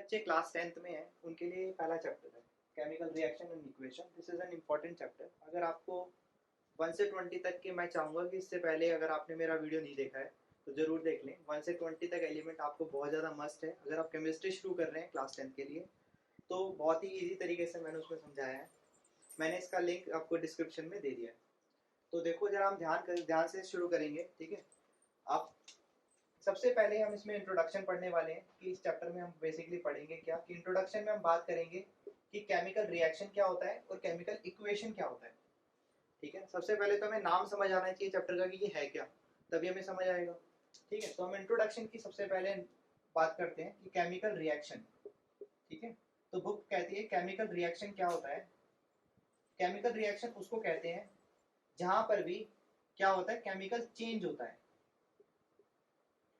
बच्चे class 10th में हैं उनके लिए पहला चैप्टर है chemical reaction and equation. This is an important chapter. अगर आपको 1 से 20 तक के, मैं चाहूँगा कि इससे पहले अगर आपने मेरा वीडियो नहीं देखा है तो ज़रूर देख लें। 1 से 20 तक एलिमेंट आपको बहुत ज़्यादा मस्ट है। अगर आप केमिस्ट्री शुरू कर रहे हैं क्लास 10th के लिए तो बहुत ही ईजी तरीके से मैंने उसमें समझाया है। मैंने इसका लिंक आपको डिस्क्रिप्शन में दे दिया है। तो देखो जरा, हम ध्यान से शुरू करेंगे, ठीक है। आप सबसे पहले हम इसमें इंट्रोडक्शन पढ़ने वाले हैं कि इस चैप्टर में हम बेसिकली पढ़ेंगे क्या, कि इंट्रोडक्शन में हम बात करेंगे कि केमिकल रिएक्शन क्या होता है और केमिकल इक्वेशन क्या होता है, ठीक है। सबसे पहले तो हमें नाम समझ आना चाहिए चैप्टर का कि ये है क्या, तभी हमें समझ आएगा, ठीक है। तो हम इंट्रोडक्शन की सबसे पहले बात करते हैं कि केमिकल रिएक्शन, ठीक है। तो बुक कहती है केमिकल रिएक्शन क्या होता है। केमिकल रिएक्शन उसको कहते हैं जहां पर भी क्या होता है, केमिकल चेंज होता है,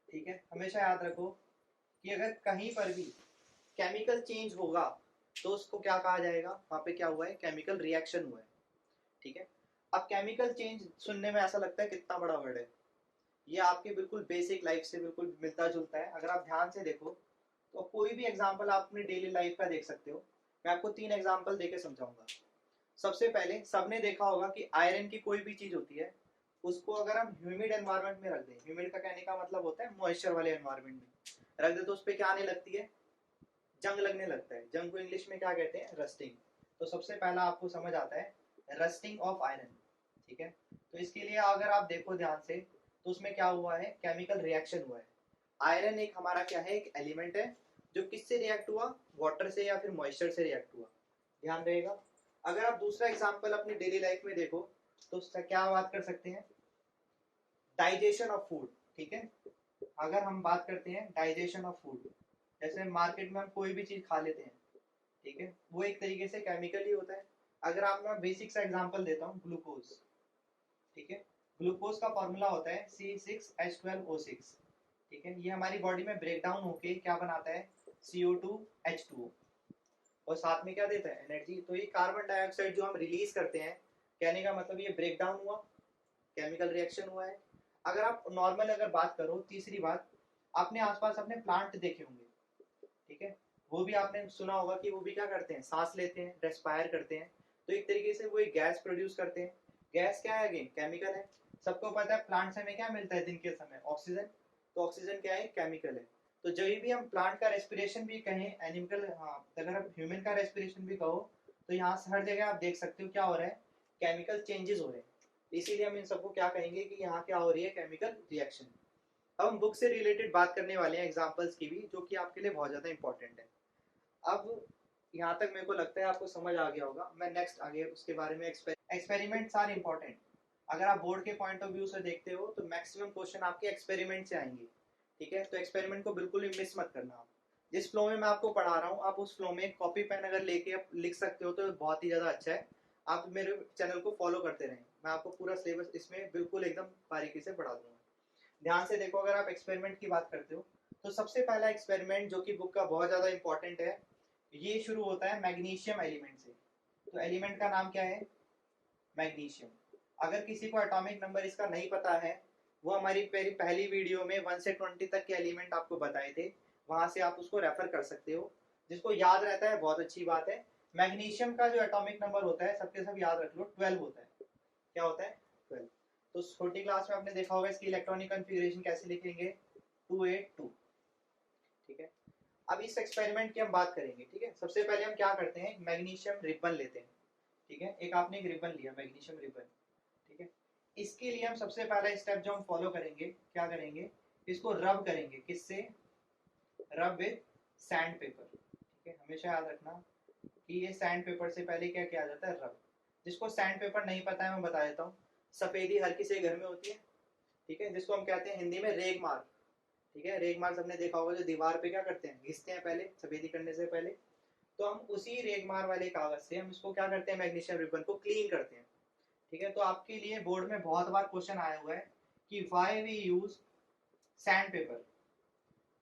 ठीक है। हमेशा याद रखो कि अगर कहीं पर भी केमिकल चेंज होगा तो उसको क्या कहा जाएगा, वहां पे क्या हुआ है, केमिकल रिएक्शन हुआ है, ठीक है। अब केमिकल चेंज सुनने में ऐसा लगता है कितना बड़ा वर्ड है, ये आपके बिल्कुल बेसिक लाइफ से बिल्कुल मिलता जुलता है। अगर आप ध्यान से देखो तो कोई भी एग्जांपल आप अपनी डेली लाइफ का देख सकते हो। मैं आपको 3 एग्जांपल देके समझाऊंगा। सबसे पहले सबने देखा होगा कि आयरन की कोई भी चीज होती है, उसको अगर हम ह्यूमिड एनवायरनमेंट में रख दें, ह्यूमिड का कहने का मतलब होता है मॉइस्चर वाले एनवायरनमेंट में रख दे, तो उस पर क्या आने लगती है, जंग लगने लगता है। जंग को इंग्लिश में क्या कहते हैं, रस्टिंग। तो सबसे पहला आपको समझ आता है रस्टिंग ऑफ आयरन, ठीक है। तो इसके लिए अगर आप देखो ध्यान से तो उसमें क्या हुआ है, केमिकल रिएक्शन हुआ है। आयरन एक हमारा क्या है, एक एलिमेंट है जो किससे रिएक्ट हुआ, वाटर से या फिर मॉइस्चर से रिएक्ट हुआ, ध्यान रहेगा। अगर आप दूसरा एग्जांपल अपनी डेली लाइफ में देखो तो उसका क्या बात कर सकते हैं, डाइजेशन ऑफ फूड, ठीक है। अगर हम बात करते हैं डाइजेशन ऑफ फूड, जैसे मार्केट में हम कोई भी चीज खा लेते हैं, ठीक है, वो एक तरीके से केमिकल ही होता है। अगर आप, मैं बेसिक सा एग्जांपल देता हूँ, ग्लूकोज, ठीक है। ग्लूकोज का फॉर्मूला होता है C6H12O6, ठीक है। ये हमारी बॉडी में ब्रेक डाउन होके क्या बनाता है, CO2H2O, और साथ में क्या देता है, एनर्जी। तो ये कार्बन डाइऑक्साइड जो हम रिलीज करते हैं, कहने का मतलब ये ब्रेक डाउन हुआ, केमिकल रिएक्शन हुआ है। अगर आप नॉर्मल अगर बात करो, तीसरी बात, आपने आसपास अपने प्लांट देखे होंगे, ठीक है, वो भी आपने सुना होगा कि वो भी क्या करते हैं, सांस लेते हैं, रेस्पायर करते हैं। तो एक तरीके से वो एक गैस प्रोड्यूस करते हैं। गैस क्या है, अगेन केमिकल है। सबको पता है प्लांट से हमें क्या मिलता है दिन के समय, ऑक्सीजन। तो ऑक्सीजन क्या है, केमिकल है। तो जब भी हम प्लांट का रेस्पिरेशन भी कहें, एनिमल, हाँ, अगर आप ह्यूमन का रेस्पिरेशन भी कहो, तो यहाँ से हर जगह आप देख सकते हो क्या हो रहा है, केमिकल चेंजेस हो रहे हैं। इसीलिए हम इन सबको क्या कहेंगे कि यहाँ क्या हो रही है, केमिकल रिएक्शन। अब हम बुक से रिलेटेड बात करने वाले हैं एग्जांपल्स की भी, जो कि आपके लिए बहुत ज़्यादा इंपॉर्टेंट है। अब यहाँ तक मेरे को लगता है आपको समझ आ गया होगा। मैं नेक्स्ट आगे उसके बारे में, एक्सपेरिमेंट्स आर इम्पॉर्टेंट। अगर आप बोर्ड के पॉइंट ऑफ व्यू से देखते हो तो मैक्सिमम क्वेश्चन आपके एक्सपेरिमेंट से आएंगे, ठीक है। तो एक्सपेरिमेंट को बिल्कुल भी मिस मत करना। आप जिस फ्लो में मैं आपको पढ़ा रहा हूँ, आप उस फ्लो में कॉपी पेन अगर लेके आप लिख सकते हो तो बहुत ही ज़्यादा अच्छा है। आप मेरे चैनल को फॉलो करते रहें, मैं आपको पूरा सिलेबस इसमें बिल्कुल एकदम बारीकी से पढ़ा दूंगा। ध्यान से देखो, अगर आप एक्सपेरिमेंट की बात करते हो तो सबसे पहला एक्सपेरिमेंट जो कि बुक का बहुत ज़्यादा इंपॉर्टेंट है, ये शुरू होता है मैग्नीशियम एलिमेंट से। तो एलिमेंट का नाम क्या है, मैग्नीशियम। अगर किसी को एटॉमिक नंबर इसका नहीं पता है, वो हमारी पहली वीडियो में 1 से 20 तक के एलिमेंट आपको बताए थे, वहां से आप उसको रेफर कर सकते हो। जिसको याद रहता है बहुत अच्छी बात है। मैग्नीशियम का जो एटॉमिक नंबर होता है, सबके सब याद रख लो, 12 होता है। क्या होता है, 12। तो छोटी क्लास में आपने देखा होगा इसकी इलेक्ट्रॉनिक कॉन्फ़िगरेशन कैसे लिखेंगे, 282, ठीक है। अब इस एक्सपेरिमेंट की हम बात करेंगे, ठीक है। सबसे पहले हम क्या करते हैं, मैग्नीशियम रिबन लेते हैं, ठीक है। एक आपने एक रिबन लिया, मैग्नीशियम रिबन, ठीक है। इसके लिए हम सबसे पहला स्टेप जो हम फॉलो करेंगे, क्या करेंगे, इसको रब करेंगे, किससे, रब विद सैंड पेपर, ठीक है। हमेशा याद रखना कि ये सैंड पेपर से पहले क्या किया जाता है, रब। जिसको सैंड पेपर नहीं पता है मैं बता देता हूँ, सफेदी हर किसी के घर में होती है, ठीक है, जिसको हम कहते हैं हिंदी में रेगमार, ठीक है। रेगमार सबने देखा होगा, जो दीवार पे क्या करते हैं, घिसते हैं पहले सफेदी करने से पहले। तो हम उसी रेगमार वाले कागज से हम इसको क्या करते हैं, मैग्नीशियम रिबन को क्लीन करते हैं, ठीक है। तो आपके लिए बोर्ड में बहुत बार क्वेश्चन आया हुआ है कि why we use sand paper,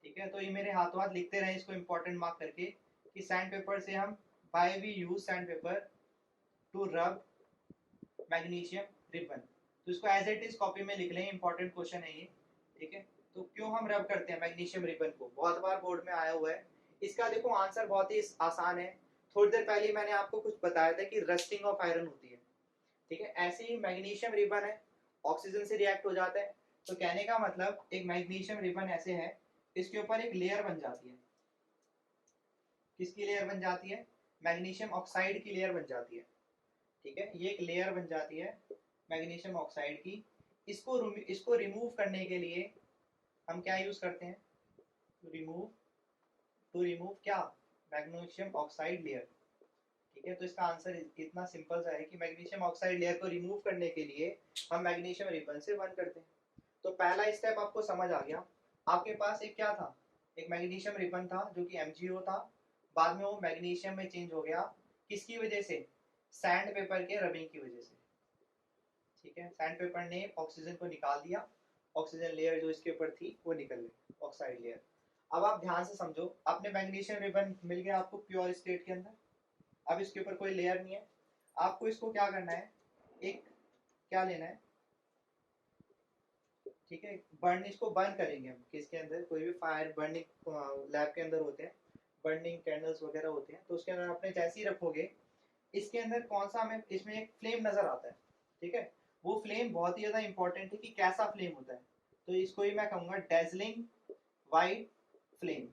ठीक है। तो ये मेरे हाथों हाथ लिखते रहे इसको इंपॉर्टेंट मार्क करके कि सैंड पेपर से हम, why we use sand paper to rub magnesium ribbon. तो इसको एज इट इज कॉपी में लिख लें, इंपॉर्टेंट क्वेश्चन है ये, ठीक है। तो क्यों हम रब करते हैं मैग्नीशियम रिबन को, बहुत बार बोर्ड में आया हुआ है। इसका देखो आंसर बहुत ही आसान है। थोड़ी देर पहले मैंने आपको कुछ बताया था कि रस्टिंग ऑफ आयरन होती है, ठीक है। ऐसे ही मैग्नीशियम रिबन है, ऑक्सीजन से रिएक्ट हो जाता है। तो कहने का मतलब एक मैग्नीशियम रिबन ऐसे है, इसके ऊपर एक लेयर बन जाती है। किसकी लेयर बन जाती है? मैग्नीशियम ऑक्साइड की लेयर बन जाती है, ठीक है। ये एक लेयर बन जाती है मैग्नीशियम ऑक्साइड की। इसको रिमूव करने के लिए हम क्या यूज करते हैं? टू रिमूव क्या? मैग्नीशियम ऑक्साइड लेयर, ठीक है। तो इसका आंसर इतना सिंपल सा है कि मैग्नीशियम ऑक्साइड लेयर को रिमूव करने के लिए हम मैग्नीशियम रिबन से बर्न करते हैं। तो पहला स्टेप आपको समझ आ गया। आपके पास एक क्या था? एक मैग्नीशियम रिबन था जो कि MgO था, बाद में वो मैग्नीशियम में चेंज हो गया। किसकी वजह से? सैंड पेपर के रबिंग की वजह से, ठीक है। सैंड पेपर ने ऑक्सीजन को निकाल दिया, ऑक्सीजन लेयर जो इसके ऊपर थी वो निकल गई, ऑक्साइड लेयर। अब आप ध्यान से समझो, आपने मैग्नीशियम रिबन मिल गया आपको प्योर स्टेट के अंदर। अब इसके ऊपर कोई लेयर नहीं है, आपको इसको क्या करना है? एक क्या लेना है, ठीक है, बर्न, इसको बर्न करेंगे हम। किसके अंदर? कोई भी फायर बर्निंग लैब के अंदर होते हैं, बर्निंग कैंडल्स वगैरह होते हैं, तो उसके अंदर आपने जैसे ही रखोगे, इसके अंदर कौन सा हमें इसमें एक फ्लेम नजर आता है, ठीक है। वो फ्लेम बहुत ही ज्यादा इंपॉर्टेंट है कि कैसा फ्लेम होता है। तो इसको ही मैं कहूंगा डेजलिंग वाइट फ्लेम,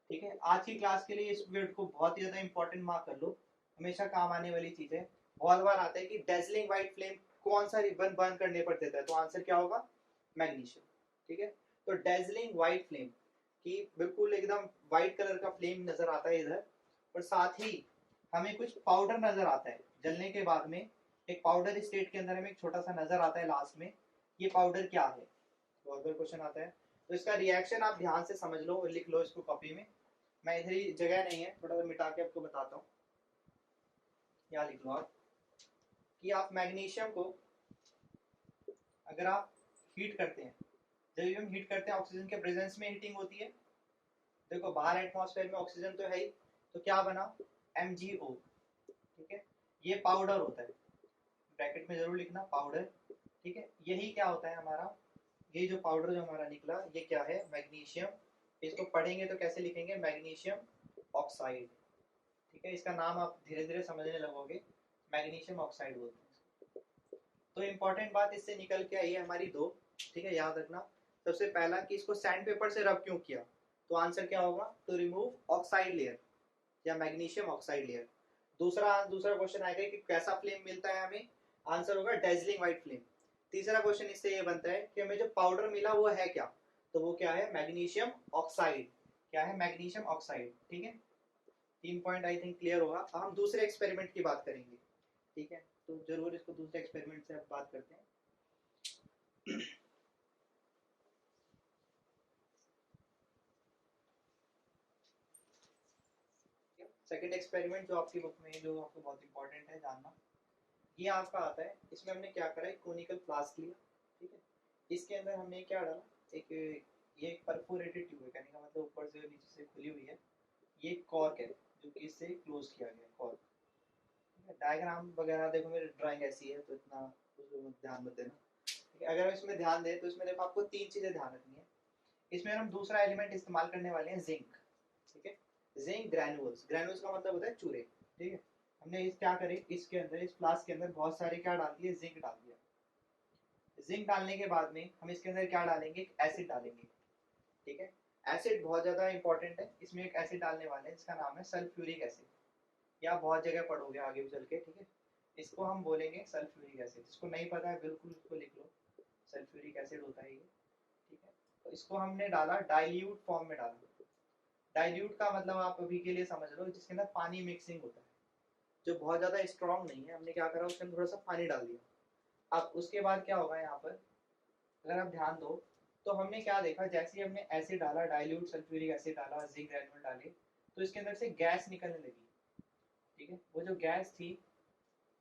ठीक है। आज की क्लास के लिए इस वर्ड को बहुत ही ज्यादा इंपॉर्टेंट मार्क कर लो, हमेशा काम आने वाली चीज है। बहुत बार आता है कि डेजलिंग वाइट फ्लेम कौन सा रिबन बर्न करने पर देता है, तो आंसर क्या होगा? मैग्नीशियम, ठीक है। तो डेजलिंग वाइट फ्लेम की बिल्कुल एकदम व्हाइट कलर का फ्लेम नजर आता है इधर, और साथ ही हमें कुछ पाउडर नजर आता है जलने के बाद में। एक पाउडर स्टेट के अंदर हमें एक छोटा सा नजर आता है लास्ट में, ये पाउडर क्या है? तो अगर क्वेश्चन आता है तो इसका रिएक्शन आप ध्यान से समझ लो और लिख लो इसको कॉपी में। मैं इधर ही, जगह नहीं है, थोड़ा सा मिटा के आपको बताता हूँ। क्या लिख लो आप कि आप मैग्नीशियम को अगर आप हीट करते हैं, जब भी हम हीट करते हैं ऑक्सीजन के प्रेजेंस में हीटिंग होती है। देखो बाहर एटमॉस्फेयर में ऑक्सीजन तो है ही, तो क्या बना? MgO, ठीक है। ये पाउडर होता है, ब्रैकेट में जरूर लिखना पाउडर, ठीक है। यही क्या होता है हमारा? ये जो पाउडर जो हमारा निकला ये क्या है? मैग्नीशियम। इसको पढ़ेंगे तो कैसे लिखेंगे? मैग्नीशियम ऑक्साइड, ठीक है। इसका नाम आप धीरे धीरे समझने लगोगे, मैग्नीशियम ऑक्साइड बोलते हैं। तो इम्पोर्टेंट बात इससे निकल के आई है हमारी दो, ठीक है, याद रखना। सबसे पहला कि इसको सैंड पेपर से रब क्यों किया, तो आंसर क्या होगा? टू रिमूव ऑक्साइड लेयर या मैग्नीशियम ऑक्साइड लेयर। दूसरा क्वेश्चन आएगा कि कैसा फ्लेम मिलता है हमें, आंसर होगा डेजलिंग व्हाइट फ्लेम। तीसरा क्वेश्चन इससे ये बनता है कि हमें जो पाउडर मिला वो है क्या, तो वो क्या है? Magnesium oxide. क्या है? मैग्नीशियम ऑक्साइड, ठीक है। 3 पॉइंट आई थिंक क्लियर होगा। अब हम दूसरे एक्सपेरिमेंट की बात करेंगे, ठीक है। तो जरूर इसको दूसरे एक्सपेरिमेंट से अब बात करते हैं। सेकंड एक्सपेरिमेंट जो आपकी बुक में है, जो आपको बहुत इंपॉर्टेंट है जानना, ये आपका आता है। इसमें हमने क्या करा है? कोनिकल फ्लास्क लिया, ठीक है। इसके अंदर हमने क्या डाला? एक ये एक परफोरेटेड ट्यूब है, कहने का मतलब ऊपर से नीचे से खुली हुई है। ये कॉर्क है जो कि इससे क्लोज किया गया है, कॉर्क। डायग्राम वगैरह देखो, मेरी ड्राइंग ऐसी है तो इतना उसमें ध्यान मत देना, ठीक है। अगर इसमें ध्यान दें तो इसमें देखो आपको 3 चीजें ध्यान रखनी है। इसमें हम दूसरा एलिमेंट इस्तेमाल करने वाले हैं, जिंक, ठीक है। जिंक ग्रैन्यूल्स, ग्रैन्यूल्स का मतलब होता है चूरे, ठीक है। हमने इस क्या करे, इसके अंदर, इस फ्लास्क के अंदर बहुत सारे क्या डाल दिए? जिंक डाल दिया। जिंक डालने के बाद में हम इसके अंदर क्या डालेंगे? एक एसिड डालेंगे, ठीक है। एसिड बहुत ज्यादा इंपॉर्टेंट है। इसमें एक एसिड डालने वाले हैं जिसका नाम है सल्फ्यूरिक एसिड, या आप बहुत जगह पढ़ोगे आगे भी चल के, ठीक है। इसको हम बोलेंगे सल्फ्यूरिक एसिड। इसको नहीं पता है बिल्कुल इसको लिख लो, सल्फ्यूरिक एसिड होता है ये, ठीक है। तो इसको हमने डाला, डाइल्यूट फॉर्म में डाला। डाइल्यूट का मतलब आप अभी के लिए समझ लो जिसके अंदर पानी मिक्सिंग होता है, जो बहुत ज्यादा स्ट्रॉन्ग नहीं है। हमने क्या करा, उसके अंदर थोड़ा सा पानी डाल दिया। अब उसके बाद क्या होगा यहाँ पर, अगर आप ध्यान दो तो हमने क्या देखा, जैसे ही हमने एसिड डाला, डाइल्यूट सल्फ्यूरिक एसिड डाला, जिंक ग्रैन्यूल डाले, तो इसके अंदर से गैस निकलने लगी, ठीक है। वो जो गैस थी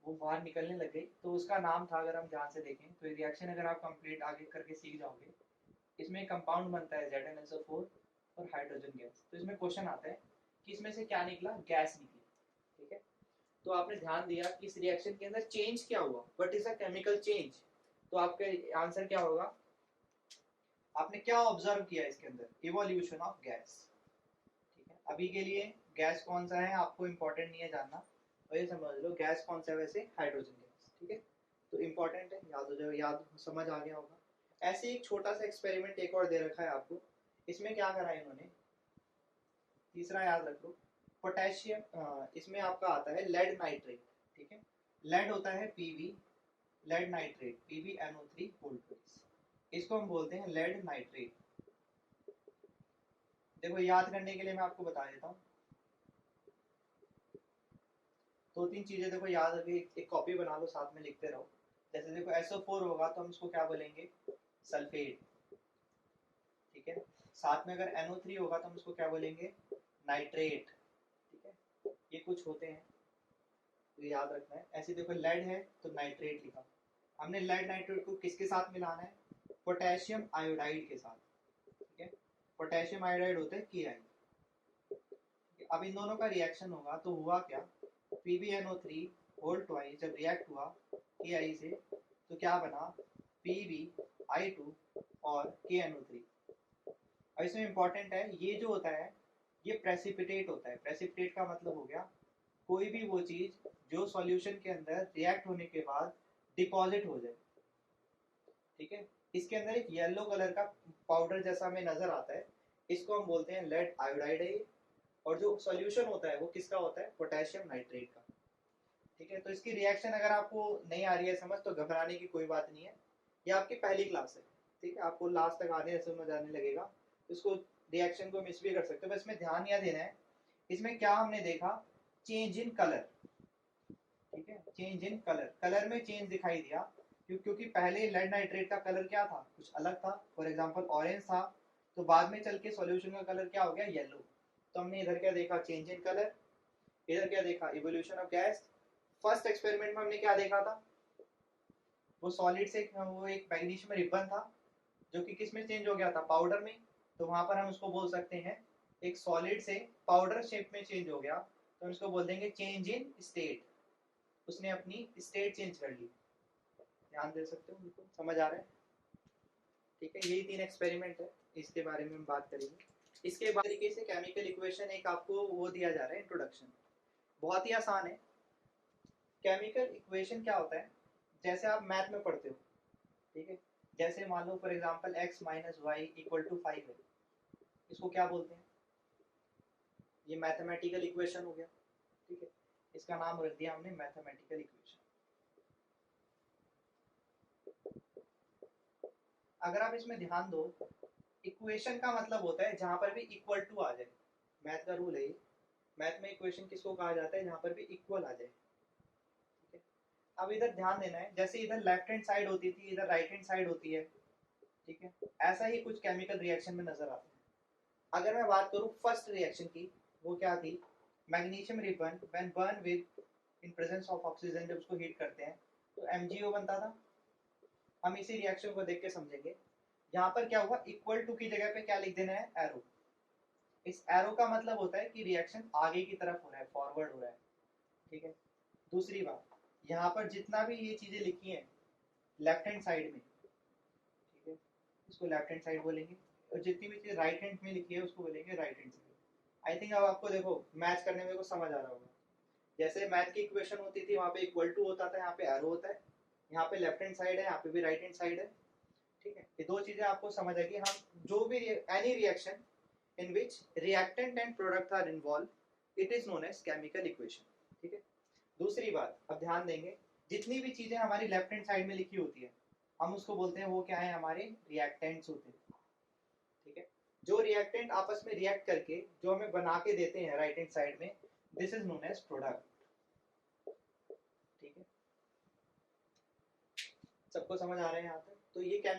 वो बाहर निकलने लग गई। तो उसका नाम था, अगर हम ध्यान से देखें तो ये रिएक्शन अगर आप कंप्लीट आगे करके सीख जाओगे, इसमें एक कंपाउंड बनता है ZnSO4 और हाइड्रोजन गैस। तो इसमें क्वेश्चन आता है कि इसमें से क्या निकला? गैस निकली, ठीक है। तो आपने ध्यान दिया कि इस रिएक्शन के अंदर चेंज क्या हुआ, what is a chemical change. तो आपका आंसर क्या होगा? आपने क्या ऑब्जर्व किया इसके अंदर? इवोल्यूशन ऑफ गैस, ठीक है। अभी के लिए गैस कौन सा है आपको इम्पोर्टेंट नहीं है जानना, और ये समझ लो गैस कौन सा है वैसे हाइड्रोजन गैस, ठीक है। तो इम्पोर्टेंट है, याद हो जाओ, याद समझ आ गया होगा। ऐसे एक छोटा सा एक्सपेरिमेंट एक और दे रखा है आपको, इसमें क्या करा है इन्होंने, तीसरा याद रख लो, पोटेशियम, इसमें आपका आता है लेड नाइट्रेट, ठीक है। लेड होता है PV, lead nitrate PbNO3 volt, इसको हम बोलते हैं लेड नाइट्रेट। देखो याद करने के लिए मैं आपको बता देता हूँ, दो तीन चीजें देखो याद रखिए, एक कॉपी बना लो साथ में लिखते रहो। जैसे देखो SO4 होगा तो हम इसको क्या बोलेंगे, सल्फेट, ठीक है। साथ में अगर NO3 होगा तो हम इसको क्या बोलेंगे, नाइट्रेट, ठीक है। ये कुछ होते हैं तो याद रखना है। ऐसे देखो लेड है तो नाइट्रेट लिखा, हमने लेड नाइट्रेट को किसके साथ मिलाना है, पोटेशियम आयोडाइड के साथ, ठीक है। पोटेशियम आयोडाइड होता है KI। अब इन दोनों का रिएक्शन होगा तो हुआ क्या, PbNO3 होल ट्वाइस जब रिएक्ट हुआ KI से तो क्या बना, PbI2 और KNO3। अब इसमें इंपॉर्टेंट है, ये जो होता है ये प्रेसिपिटेट होता है। प्रेसिपिटेट का मतलब हो गया कोई भी वो चीज जो सॉल्यूशन के अंदर रिएक्ट होने के बाद डिपॉजिट हो जाए, ठीक है। इसके अंदर एक येलो कलर का पाउडर जैसा हमें नजर आता है, इसको हम बोलते हैं लेड आयोडाइड है ये। और जो सॉल्यूशन होता है वो किसका होता है, पोटेशियम नाइट्रेट का, ठीक है। तो इसकी रिएक्शन अगर आपको नहीं आ रही है समझ तो घबराने की कोई बात नहीं है, ये आपकी पहली क्लास है, ठीक है। आपको लास्ट तक आने समझ आने लगेगा, इसको रिएक्शन को मिस भी कर सकते हो, बस इसमें ध्यान यह देना है, इसमें क्या हमने देखा, चेंज इन कलर, ठीक है। चेंज इन कलर, कलर में चेंज दिखाई दिया, क्योंकि पहले लेड नाइट्रेट का कलर क्या था, कुछ अलग था, फॉर एग्जांपल ऑरेंज था, तो बाद में चल के सॉल्यूशन का कलर क्या हो गया, येलो। तो हमने इधर क्या देखा, चेंज इन कलर, इधर क्या देखा, evolution of gas. First experiment में हमने क्या देखा था, वो सॉलिड से वो एक मैग्नीशियम रिबन था जो कि किस में चेंज हो गया था, पाउडर में। तो वहां पर हम उसको बोल सकते हैं एक सॉलिड से पाउडर शेप में चेंज हो गया, तो हम इसको बोल देंगे चेंज इन स्टेट, उसने अपनी स्टेट चेंज कर ली। ध्यान दे सकते हो, बिल्कुल समझ आ रहा है, ठीक है। यही तीन एक्सपेरिमेंट है, इसके बारे में हम बात करेंगे। इसके बाद तरीके से केमिकल इक्वेशन एक आपको वो दिया जा रहा है, इंट्रोडक्शन, बहुत ही आसान है। केमिकल इक्वेशन क्या होता है, जैसे आप मैथ में पढ़ते हो, ठीक है। जैसे मान लो for example x minus y equal to 5 है, इसको क्या बोलते हैं, ये मैथमेटिकल इक्वेशन हो गया, ठीक है। इसका नाम रख दिया हमने मैथमेटिकल इक्वेशन। अगर आप इसमें ध्यान दो, इक्वेशन का मतलब होता है जहां पर भी इक्वल टू आ जाए, मैथ का रूल है ये। मैथ में इक्वेशन किसको कहा जाता है, जहां पर भी इक्वल आ जाए, ठीक है। अब इधर ध्यान देना है, जैसे इधर लेफ्ट हैंड साइड होती थी इधर राइट हैंड साइड होती है, ठीक है। ऐसा ही कुछ केमिकल रिएक्शन में नजर आता है। अगर मैं बात करूं फर्स्ट रिएक्शन की, वो क्या थी, magnesium ribbon when burn with in presence of oxygen, जब उसको हीट करते हैं तो MgO बनता था। हम इसी रिएक्शन को देख के समझेंगे। यहाँ पर क्या हुआ, इक्वल टू की जगह पे क्या लिख देना है, एरो। इस एरो का मतलब होता है कि रिएक्शन आगे की तरफ हो रहा है, फॉरवर्ड हो रहा है, ठीक है। दूसरी बात, यहाँ पर जितना भी ये चीजें लिखी हैं लेफ्ट हैंड साइड में, ठीक है, इसको लेफ्ट हैंड साइड बोलेंगे, और जितनी भी चीज राइट हैंड में लिखी है उसको बोलेंगे right hand side. I think अब आपको देखो मैच करने में को समझ आ रहा होगा, जैसे मैथ की इक्वेशन होती थी वहां पे इक्वल टू होता था, यहाँ पे एरो होता है, यहाँ पे लेफ्ट हैंड साइड है, यहाँ पे भी राइट हैंड साइड है, ठीक है। ये दो चीजें आपको समझ आएगी। हम जो भी any reaction in which reactant and product are involved, it is known as chemical equation, ठीक है। दूसरी बात, अब ध्यान देंगे, जितनी भी चीजें हमारी लेफ्ट हैंड साइड में लिखी होती है हम उसको बोलते हैं वो क्या है, हमारे रिएक्टेंट्स होते हैं, ठीक है। जो रिएक्टेंट आपस में रिएक्ट करके जो हमें बना के देते हैं राइट हैंड साइड में, this is known as product, ठीक है। सबको समझ आ रहा है यहाँ तक, तो ये